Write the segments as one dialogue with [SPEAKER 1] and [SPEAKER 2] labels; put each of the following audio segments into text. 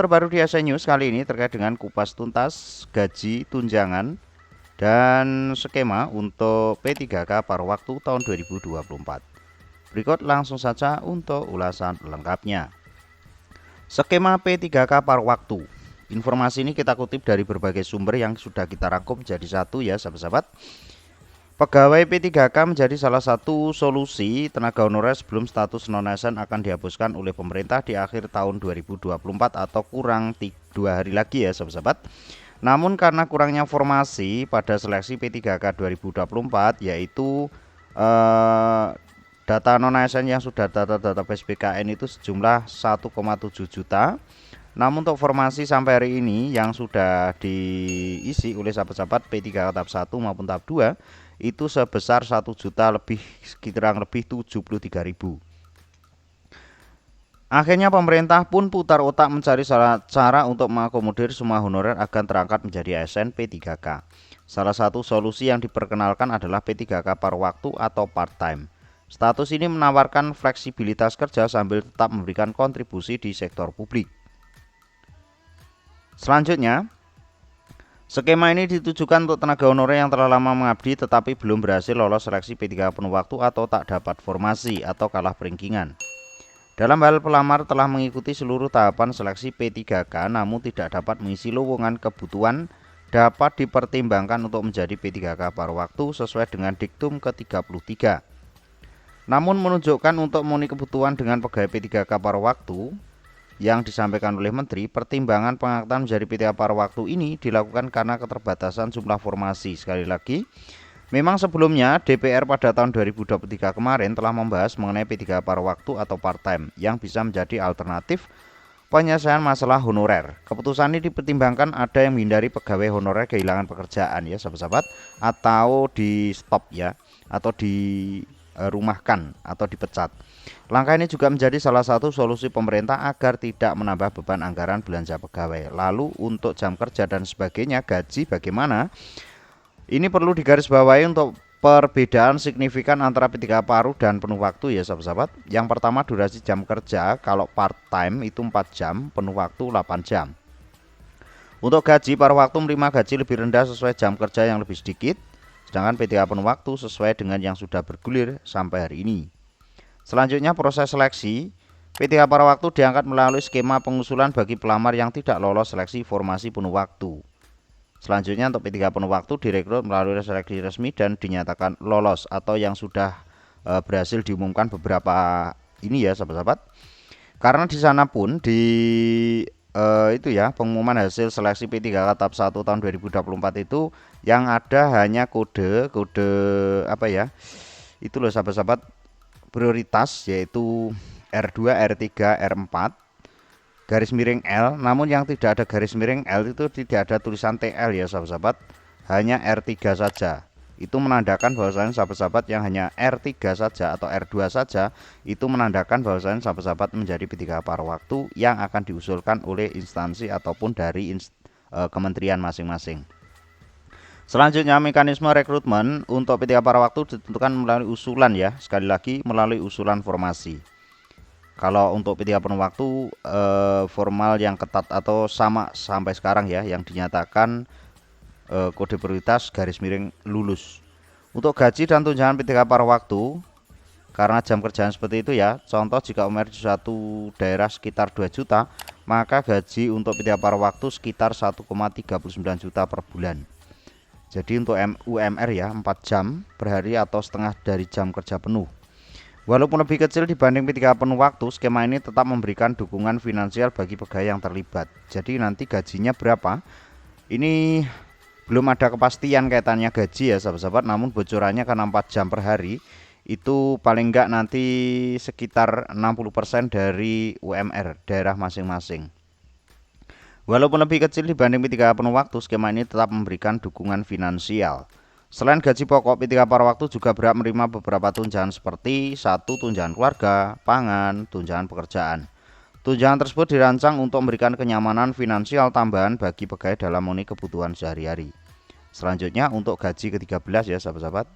[SPEAKER 1] terbaru di ASN News kali ini terkait dengan kupas tuntas gaji, tunjangan, dan skema untuk P3K paruh waktu tahun 2024. Berikut langsung saja untuk ulasan lengkapnya. Skema P3K paruh waktu. Informasi ini kita kutip dari berbagai sumber yang sudah kita rangkum jadi satu ya sahabat-sahabat. Pegawai P3K menjadi salah satu solusi tenaga honorer sebelum status non-ASN akan dihapuskan oleh pemerintah di akhir tahun 2024 atau kurang 2 hari lagi ya sahabat-sahabat. Namun karena kurangnya formasi pada seleksi P3K 2024 yaitu data non-ASN yang sudah database BKN itu sejumlah 1,7 juta. Namun untuk formasi sampai hari ini yang sudah diisi oleh sahabat-sahabat P3K tahap 1 maupun tahap 2 itu sebesar 1 juta lebih, kurang lebih 73.000. Akhirnya pemerintah pun putar otak mencari cara untuk mengakomodir semua honorer agar terangkat menjadi ASN P3K. Salah satu solusi yang diperkenalkan adalah P3K paruh waktu atau part-time. Status ini menawarkan fleksibilitas kerja sambil tetap memberikan kontribusi di sektor publik. Selanjutnya, skema ini ditujukan untuk tenaga honorer yang telah lama mengabdi tetapi belum berhasil lolos seleksi P3K penuh waktu atau tak dapat formasi atau kalah peringkingan. Dalam hal pelamar telah mengikuti seluruh tahapan seleksi P3K namun tidak dapat mengisi lowongan kebutuhan dapat dipertimbangkan untuk menjadi P3K paruh waktu sesuai dengan diktum ke-33. Namun menunjukkan untuk memenuhi kebutuhan dengan pegawai P3K paruh waktu yang disampaikan oleh Menteri, pertimbangan pengangkatan menjadi P3K paruh waktu ini dilakukan karena keterbatasan jumlah formasi. Sekali lagi, memang sebelumnya DPR pada tahun 2023 kemarin telah membahas mengenai P3K paruh waktu atau part-time yang bisa menjadi alternatif penyelesaian masalah honorer. Keputusan ini dipertimbangkan ada yang menghindari pegawai honorer kehilangan pekerjaan ya sahabat-sahabat, atau di stop ya, atau dirumahkan atau dipecat. Langkah ini juga menjadi salah satu solusi pemerintah agar tidak menambah beban anggaran belanja pegawai. Lalu untuk jam kerja dan sebagainya, gaji bagaimana? Ini perlu digarisbawahi untuk perbedaan signifikan antara P3K paruh dan penuh waktu ya sahabat-sahabat. Yang pertama durasi jam kerja, kalau part time itu 4 jam, penuh waktu 8 jam. Untuk gaji, paruh waktu menerima gaji lebih rendah sesuai jam kerja yang lebih sedikit, sedangkan P3K penuh waktu sesuai dengan yang sudah bergulir sampai hari ini. Selanjutnya proses seleksi, P3K paruh waktu diangkat melalui skema pengusulan bagi pelamar yang tidak lolos seleksi formasi penuh waktu. Selanjutnya untuk P3K penuh waktu direkrut melalui seleksi resmi dan dinyatakan lolos atau yang sudah berhasil diumumkan beberapa ini ya sahabat-sahabat. Karena di sana pun di itu ya pengumuman hasil seleksi P3K tahap 1 tahun 2024 itu yang ada hanya kode apa ya? Itu loh sahabat-sahabat, prioritas yaitu R2, R3, R4 garis miring L, namun yang tidak ada garis miring L itu tidak ada tulisan TL ya sahabat-sahabat, hanya R3 saja. Itu menandakan bahwasanya sahabat-sahabat yang hanya R3 saja atau R2 saja itu menandakan bahwasanya sahabat-sahabat menjadi P3K paruh waktu yang akan diusulkan oleh instansi ataupun dari kementerian masing-masing. Selanjutnya mekanisme rekrutmen untuk P3K paruh waktu ditentukan melalui usulan ya, sekali lagi melalui usulan formasi. Kalau untuk P3K penuh waktu formal yang ketat atau sama sampai sekarang ya, yang dinyatakan kode prioritas garis miring lulus. Untuk gaji dan tunjangan P3K paruh waktu karena jam kerjaan seperti itu ya, contoh jika UMR di suatu daerah sekitar 2 juta, maka gaji untuk P3K paruh waktu sekitar 1,39 juta per bulan. Jadi untuk UMR ya 4 jam per hari atau setengah dari jam kerja penuh. Walaupun lebih kecil dibanding P3K penuh waktu, skema ini tetap memberikan dukungan finansial bagi pegawai yang terlibat. Jadi nanti gajinya berapa? Ini belum ada kepastian kaitannya gaji ya sahabat-sahabat, namun bocorannya karena 4 jam per hari itu paling enggak nanti sekitar 60% dari UMR daerah masing-masing. Walaupun lebih kecil dibanding P3K penuh waktu, skema ini tetap memberikan dukungan finansial. Selain gaji pokok, P3K paruh waktu juga berhak menerima beberapa tunjangan seperti 1. Tunjangan keluarga, pangan, tunjangan pekerjaan. Tunjangan tersebut dirancang untuk memberikan kenyamanan finansial tambahan bagi pegawai dalam memenuhi kebutuhan sehari-hari. Selanjutnya untuk gaji ke-13 ya sahabat-sahabat.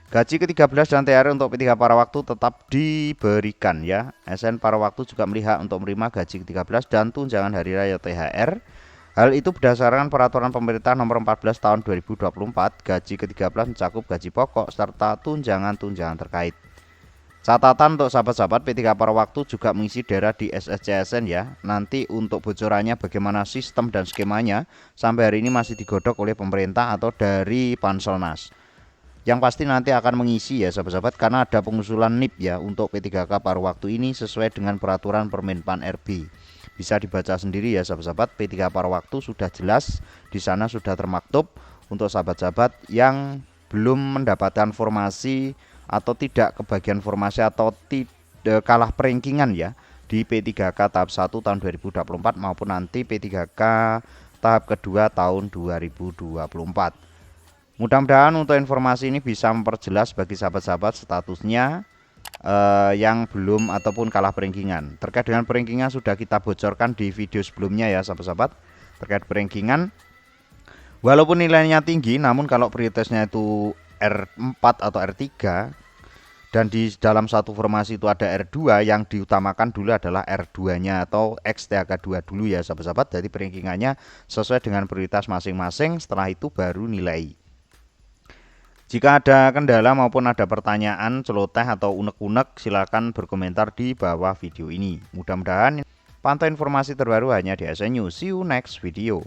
[SPEAKER 1] Gaji ke-13 dan THR untuk P3 para waktu tetap diberikan ya. SN para waktu juga melihat untuk menerima gaji ke-13 dan tunjangan hari raya THR. Hal itu berdasarkan peraturan pemerintah nomor 14 tahun 2024. Gaji ke-13 mencakup gaji pokok serta tunjangan-tunjangan terkait. Catatan untuk sahabat-sahabat P3 para waktu juga mengisi daerah di SSCSN ya. Nanti untuk bocorannya bagaimana sistem dan skemanya sampai hari ini masih digodok oleh pemerintah atau dari Panselnas. Yang pasti nanti akan mengisi ya sahabat-sahabat, karena ada pengusulan NIP ya untuk P3K paruh waktu ini sesuai dengan peraturan Permenpan RB. Bisa dibaca sendiri ya sahabat-sahabat, P3K paruh waktu sudah jelas di sana, sudah termaktub. Untuk sahabat-sahabat yang belum mendapatkan formasi atau tidak kebagian formasi atau kalah perankingan ya di P3K tahap 1 tahun 2024 maupun nanti P3K tahap kedua tahun 2024. Mudah-mudahan untuk informasi ini bisa memperjelas bagi sahabat-sahabat statusnya yang belum ataupun kalah perankingan. Terkait dengan perankingan sudah kita bocorkan di video sebelumnya ya sahabat-sahabat. Terkait perankingan, walaupun nilainya tinggi, namun kalau prioritasnya itu R4 atau R3 dan di dalam satu formasi itu ada R2, yang diutamakan dulu adalah R2-nya atau XTHK2 dulu ya sahabat-sahabat. Jadi perankingannya sesuai dengan prioritas masing-masing, setelah itu baru nilai. Jika ada kendala maupun ada pertanyaan, celoteh atau unek-unek, silakan berkomentar di bawah video ini. Mudah-mudahan pantau informasi terbaru hanya di SN News. See you next video.